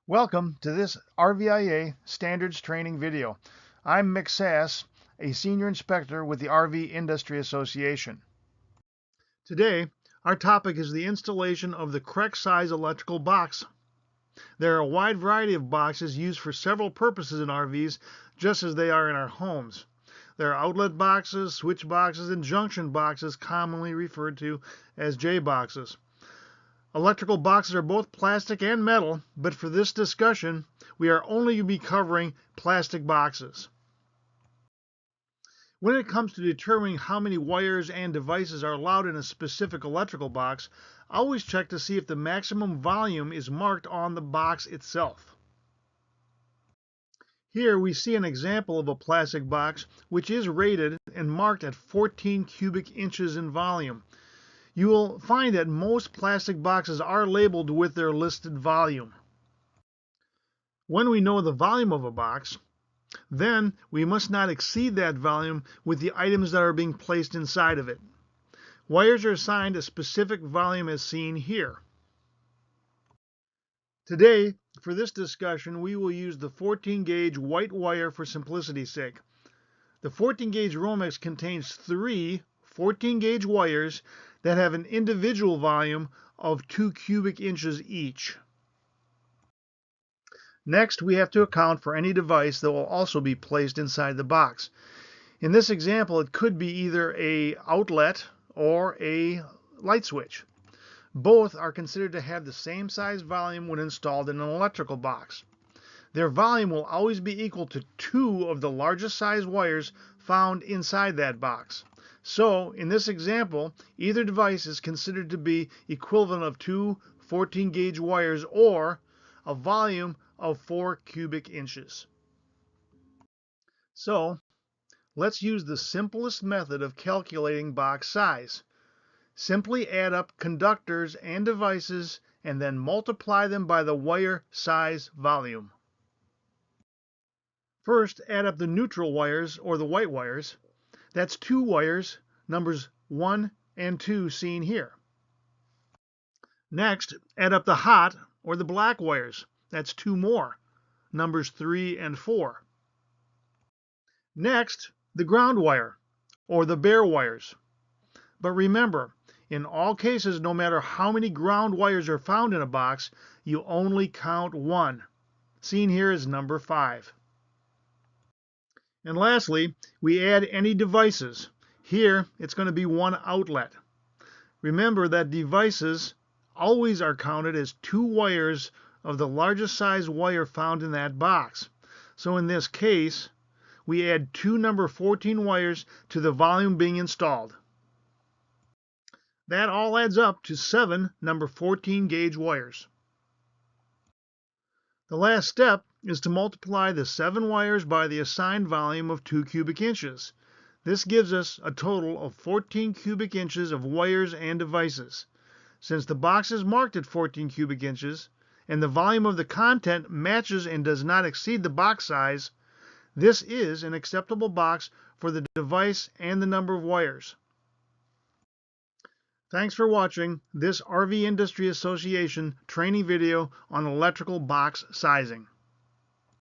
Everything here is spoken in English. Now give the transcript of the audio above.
Welcome to this RVIA standards training video. I'm Mick Sass, a senior inspector with the RV Industry Association. Today, our topic is the installation of the correct size electrical box. There are a wide variety of boxes used for several purposes in RVs, just as they are in our homes. There are outlet boxes, switch boxes, and junction boxes, commonly referred to as J boxes. Electrical boxes are both plastic and metal, but for this discussion, we are only be covering plastic boxes. When it comes to determining how many wires and devices are allowed in a specific electrical box, always check to see if the maximum volume is marked on the box itself. Here we see an example of a plastic box which is rated and marked at 14 cubic inches in volume. You will find that most plastic boxes are labeled with their listed volume. When we know the volume of a box, then we must not exceed that volume with the items that are being placed inside of it. Wires are assigned a specific volume as seen here. Today, for this discussion, we will use the 14 gauge white wire for simplicity's sake. The 14 gauge Romex contains three 14 gauge wires that have an individual volume of 2 cubic inches each. Next, we have to account for any device that will also be placed inside the box. In this example, it could be either an outlet or a light switch. Both are considered to have the same size volume when installed in an electrical box. Their volume will always be equal to 2 of the largest size wires found inside that box. So, in this example, either device is considered to be equivalent of 2 14 gauge wires or a volume of 4 cubic inches. So, let's use the simplest method of calculating box size. Simply add up conductors and devices and then multiply them by the wire size volume. First, add up the neutral wires or the white wires. That's 2 wires, numbers 1 and 2 seen here. Next, add up the hot or the black wires. That's 2 more, numbers 3 and 4. Next, the ground wire or the bare wires. But remember, in all cases, no matter how many ground wires are found in a box, you only count 1. Seen here is number 5. And lastly, we add any devices. Here, it's going to be 1 outlet. Remember that devices always are counted as 2 wires of the largest size wire found in that box. So in this case, we add 2 number 14 wires to the volume being installed. That all adds up to 7 number 14 gauge wires. The last step is to multiply the 7 wires by the assigned volume of 2 cubic inches. This gives us a total of 14 cubic inches of wires and devices. Since the box is marked at 14 cubic inches and the volume of the content matches and does not exceed the box size, this is an acceptable box for the device and the number of wires. Thanks for watching this RV Industry Association training video on electrical box sizing.